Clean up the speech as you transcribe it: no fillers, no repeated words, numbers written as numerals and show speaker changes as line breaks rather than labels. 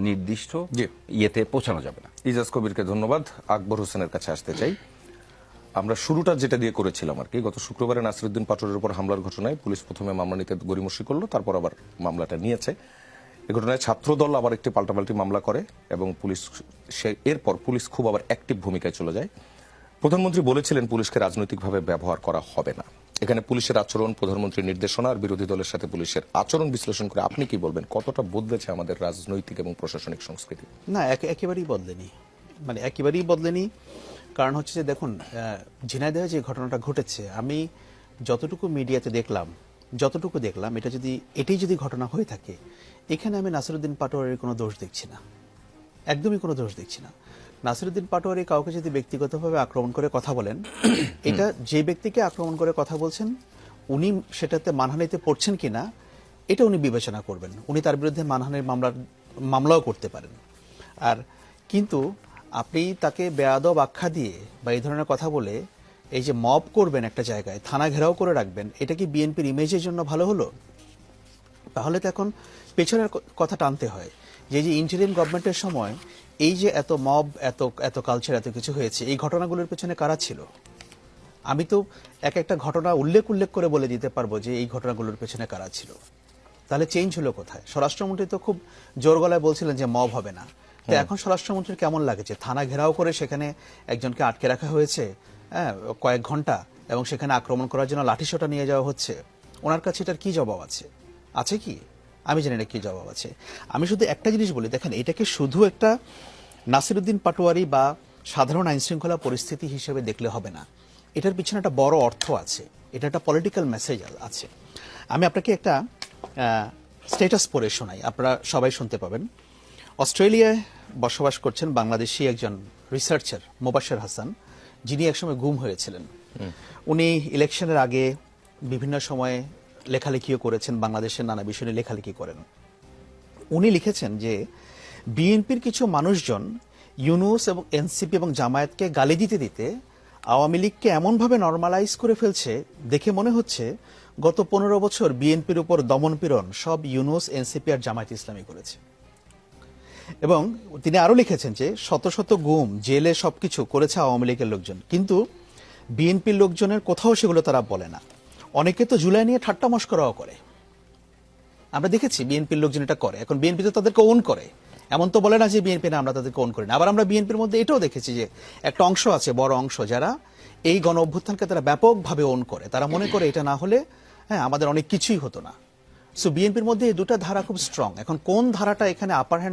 নির্দিষ্ট ইয়েতে পৌঁছানো যাবে না।
ইজাজ কবিরকে ধন্যবাদ। আকবর হোসেনের কাছে আসতে চাই। আমরা শুরুটা যেটা দিয়ে করেছিলাম আর কি, গত শুক্রবারে নাসিরউদ্দিন পাটোয়ারির উপর হামলার ঘটনায় পুলিশ প্রথমে মামলা নিতে গড়িমসি করলো, তারপর আবার মামলাটা নিয়েছে। এ ঘটনায় ছাত্রদল আবার একটি পাল্টাপাল্টি মামলা করে এবং এরপর পুলিশ খুব আবার অ্যাক্টিভ ভূমিকায় চলে যায়। প্রধানমন্ত্রী বলেছিলেন পুলিশকে রাজনৈতিকভাবে ব্যবহার করা হবে না। এখানে পুলিশের আচরণ, প্রধানমন্ত্রীর নির্দেশনা আর বিরোধী দলের সাথে পুলিশের আচরণ বিশ্লেষণ করে আপনি কি বলবেন, কতটা বদলেছে আমাদের রাজনৈতিক এবং প্রশাসনিক সংস্কৃতি?
না, একেবারেই বদলেনি, মানে একেবারেই বদলেনি। কারণ হচ্ছে যে দেখুন, ঝিনাইদহে যে ঘটনাটা ঘটেছে, আমি যতটুকু মিডিয়াতে দেখলাম, এটাই যদি ঘটনা হয়ে থাকে, এখানে আমি নাসিরউদ্দিন পাটোয়ারির কোনো দোষ দেখছি না, একদমই কোনো দোষ দেখছি না। নাসিরউদ্দিন পাটোয়ারি কাউকে যদি ব্যক্তিগতভাবে আক্রমণ করে কথা বলেন, এটা যে ব্যক্তিকে আক্রমণ করে কথা বলছেন উনি সেটাতে মানহানিতে পড়ছেন কিনা এটা উনি বিবেচনা করবেন। উনি তার বিরুদ্ধে মানহানির মামলাও করতে পারেন। আর কিন্তু আপনি তাকে বেয়াদব আখ্যা দিয়ে বা এই ধরনের কথা বলে এই যে মব করবেন একটা জায়গায়, থানা ঘেরাও করে রাখবেন, এটা কি বিএনপির ইমেজের জন্য ভালো হলো? তাহলে তো এখন পেছনের কথা টানতে হয় যে ইন্টারিম গভর্নমেন্টের সময় এই যে এত মব, এত কালচার, এত কিছু হয়েছে, এই ঘটনাগুলোর পেছনে কারা ছিল? আমি তো একটা ঘটনা উল্লেখ করে বলে দিতে পারবো যে এই ঘটনাগুলোর পেছনে কারা ছিল। তাহলে চেঞ্জ হলো কোথায়? স্বরাষ্ট্রমন্ত্রী তো খুব জোর গলায় বলছিলেন যে মব হবে না। তো এখন স্বরাষ্ট্রমন্ত্রীর কেমন লাগছে? থানা ঘেরাও করে সেখানে একজনকে আটকে রাখা হয়েছে কয়েক ঘন্টা, এবং সেখানে আক্রমণ করার জন্য লাঠিসোঁটা নিয়ে যাওয়া হচ্ছে। ওনার কাছে এটার কি জবাব আছে কি? আমি জানি না কি জবাব আছে। আমি শুধু একটা জিনিস বলি, দেখেন, এটাকে শুধু একটা নাসিরউদ্দিন পাটোয়ারি বা সাধারণ আইনশৃঙ্খলা পরিস্থিতি হিসেবে দেখলে হবে না। এটার পিছনে একটা বড় অর্থ আছে, এটা একটা পলিটিক্যাল মেসেজ আছে। আমি আপনাকে একটা স্ট্যাটাস পড়ে শোনাই, আপনারা সবাই শুনতে পাবেন। অস্ট্রেলিয়ায় বসবাস করছেন বাংলাদেশি একজন রিসার্চার মোবাশ্বের হাসান, যিনি একসময় গুম হয়েছিলেন। উনি ইলেকশনের আগে বিভিন্ন সময়ে লেখালেখিও করেছেন, বাংলাদেশের নানা বিষয়ে লেখালেখি করেন। উনি লিখেছেন যে বিএনপির কিছু মানুষজন ইউনূস এবং এনসিপি এবং জামায়াতকে গালি দিতে দিতে আওয়ামী লীগকে এমনভাবে নর্মালাইজ করে ফেলছে, দেখে মনে হচ্ছে গত 15 বছর বিএনপির উপর দমনপীড়ন সব ইউনূস, এনসিপি আর জামায়াত ইসলামী করেছে। এবং তিনি আরো লিখেছেন যে শত শত গুম, জেলে সবকিছু করেছে আওয়ামী লীগের লোকজন, কিন্তু বিএনপির লোকজনের কোথাও সেগুলো তারা বলে না। অনেকে তো জুলাই নিয়ে ঠাট্টা মশকরাও করে, আমরা দেখেছি বিএনপির লোকজন এটা করে। এখন বিএনপি তো তাদেরকে ওন করে, এমন তো বলে না যে বিএনপি না আমরা তাদেরকে ওন করি না। আবার আমরা বিএনপির মধ্যে এটাও দেখেছি যে একটা অংশ আছে, বড় অংশ, যারা এই গণ অভ্যুত্থানকে তারা ব্যাপকভাবে ওন করে। তারা মনে করে এটা না হলে আমাদের অনেক কিছুই হতো না। সো বিএনপির মধ্যে এই দুটা ধারা খুব স্ট্রং। এখন কোন ধারাটা এখানে আপার হ্যান্ড